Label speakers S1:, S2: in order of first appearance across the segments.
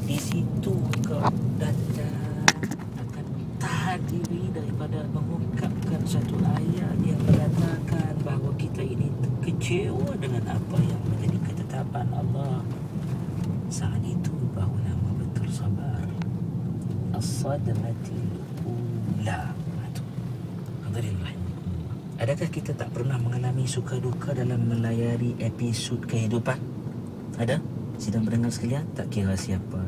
S1: Di situ kau datang akan tahan diri daripada mengungkapkan satu ayat yang mengatakan bahawa kita ini kecewa dengan apa yang menjadi ketetapan Allah. Saat itu baru nama betul sabar. As-sadmatil ula. Hadirin rahimakumullah. Adakah kita tak pernah mengalami suka duka dalam melayari episod kehidupan? Ada? Sidang pendengar sekalian, tak kira siapa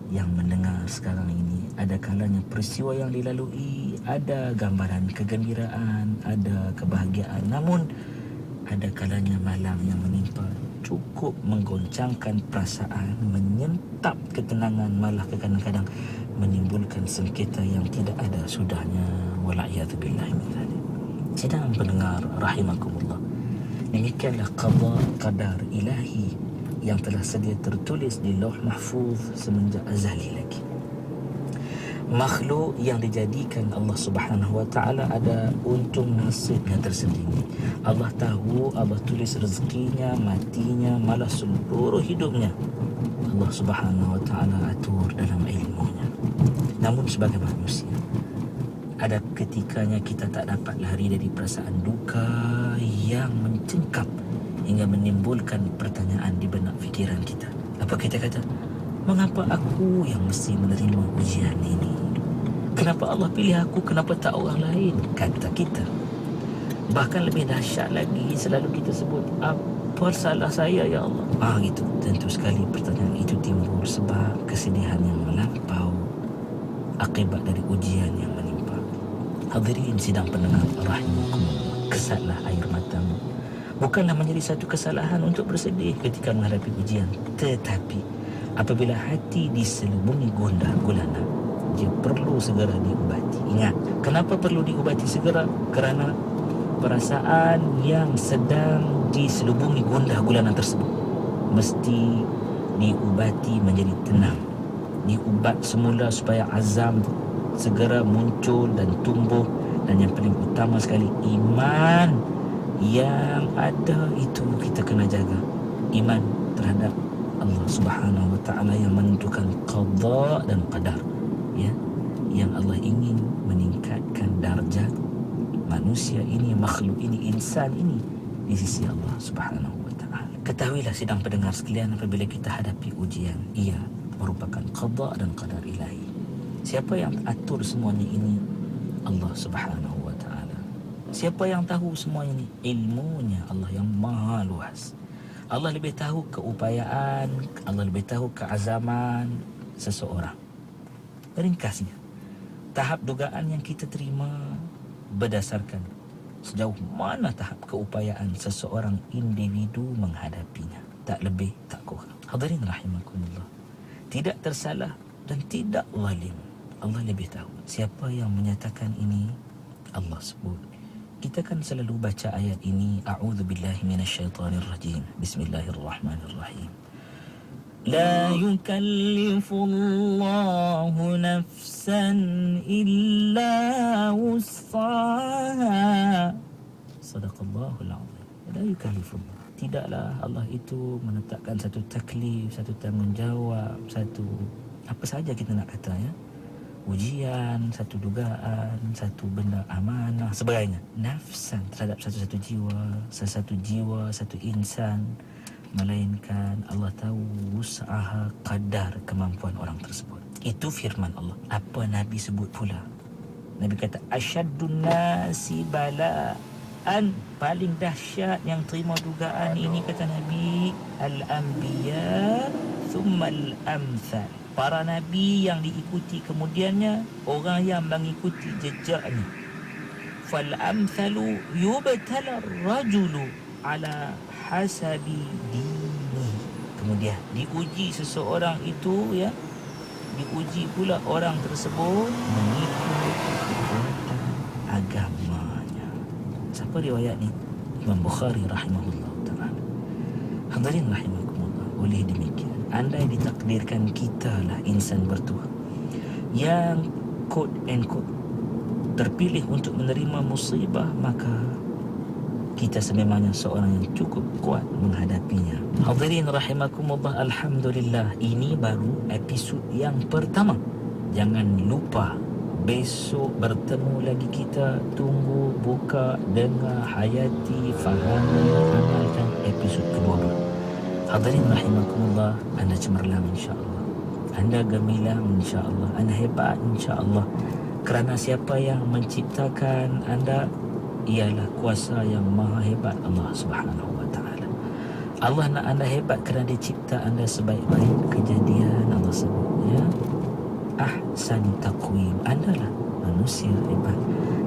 S1: yang mendengar sekarang ini, ada kalanya peristiwa yang dilalui, ada gambaran kegembiraan, ada kebahagiaan, namun ada kalanya malam yang menimpa cukup menggoncangkan perasaan, menyentap ketenangan, malah kadang-kadang menimbulkan sengketa yang tidak ada sudahnya. Wala'iyadzubillah min dzalik. Sidang pendengar rahimakumullah, demikianlah qada qadar ilahi yang telah sedia tertulis di Lauh Mahfuz semenjak azali lagi. Makhluk yang dijadikan Allah Subhanahu wa taala ada untung nasibnya tersendiri. Allah tahu, Allah tulis rezekinya, matinya, malah seluruh hidupnya. Allah Subhanahu wa taala atur dalam ilmunya. Namun sebagai manusia, ada ketikanya kita tak dapat lari dari perasaan duka yang mencengkam hingga menimbulkan pertanyaan di benak fikiran kita. Apa kita kata? Mengapa aku yang mesti menerima ujian ini? Kenapa Allah pilih aku? Kenapa tak orang lain? Kata kita. Bahkan lebih dahsyat lagi, selalu kita sebut, apa salah saya ya Allah? Gitu. Tentu sekali pertanyaan itu timbul sebab kesedihan yang melampau akibat dari ujian yang menimpa. Hadirin sidang pendengar rahimakumullah, kesatlah air matamu. Bukanlah menjadi satu kesalahan untuk bersedih ketika menghadapi ujian, tetapi apabila hati diselubungi gundah gulana, dia perlu segera diubati. Ingat, kenapa perlu diubati segera? Kerana perasaan yang sedang diselubungi gundah gulana tersebut mesti diubati menjadi tenang. Diubat semula supaya azam segera muncul dan tumbuh. Dan yang paling utama sekali, iman yang ada itu kita kena jaga. Iman terhadap Allah Subhanahu wa taala yang menentukan qada dan qadar, ya, yang Allah ingin meningkatkan darjat manusia ini, makhluk ini, insan ini di sisi Allah Subhanahu wa taala. Ketahuilah sidang pendengar sekalian, apabila kita hadapi ujian, ia merupakan qada dan qadar ilahi. Siapa yang atur semuanya ini? Allah Subhanahu wa taala. Siapa yang tahu semuanya ini? Ilmunya Allah yang maha luas. Allah lebih tahu keupayaan, Allah lebih tahu keazaman seseorang. Ringkasnya, tahap dugaan yang kita terima berdasarkan sejauh mana tahap keupayaan seseorang individu menghadapinya. Tak lebih, tak kurang. Hadirin rahimakumullah, tidak tersalah dan tidak zalim. Allah lebih tahu. Siapa yang menyatakan ini? Allah sebut. Kita kan selalu baca ayat ini, a'udzubillahi minasyaitonirrajim. Bismillahirrahmanirrahim. La yukallifullahu nafsan illa wus'aha. Sadaqallahul azim. La yukallifullah. Tidaklah Allah itu menetapkan satu taklif, satu tanggungjawab, satu apa saja kita nak kata, ya, ujian, satu dugaan, satu benda amanah, sebagainya. Nafsan terhadap satu-satu jiwa, satu insan, melainkan Allah tahu usaha kadar kemampuan orang tersebut. Itu firman Allah. Apa Nabi sebut pula? Nabi kata asyaddun nasi bala'an, paling dahsyat yang terima dugaan ini, kata Nabi, al-anbiya thumma al-amthal. Para Nabi yang diikuti kemudiannya, orang yang mengikuti jejaknya. Fal-amthalu yubtala rajulu ala hasabi dini. Kemudian diuji seseorang itu, ya, diuji pula orang tersebut mengikut perbuatan agamanya. Siapa riwayat ni? Imam Bukhari rahimahullah ta'ala. Hadirin rahimakumullah, oleh demikian, andai ditakdirkan kitalah insan bertuah yang quote and quote terpilih untuk menerima musibah, maka kita sememangnya seorang yang cukup kuat menghadapinya. Hadirin rahimakumullah, alhamdulillah, ini baru episod yang pertama. Jangan lupa besok bertemu lagi kita. Tunggu, buka, dengar, hayati, fahami, amalkan episod kedua. Hadirin rahimakumullah, anda cemerlang insya-Allah. Anda gemilang insya-Allah. Anda hebat insya-Allah. Kerana siapa yang menciptakan anda ialah kuasa yang maha hebat, Allah Subhanahu wa taala. Allah nak anda hebat kerana dia cipta anda sebaik-baik kejadian. Allah sebut ya, ahsani taqwim. Anda lah manusia hebat.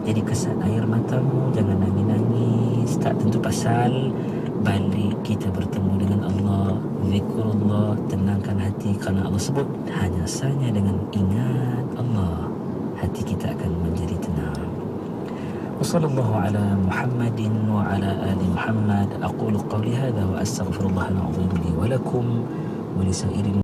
S1: Jadi kesat air matamu, jangan nangis-nangis. Tak tentu pasal, balik kita bertemu dengan Allah, zikrullah, tenangkan hati kerana Allah sebut hanya saja dengan ingat Allah hati kita akan menjadi tenang. Wassallallahu ala Muhammadin wa ala ali Muhammad. Aqulu qawli hadha wa astaghfirullah al-azim li wa lakum wa li sairil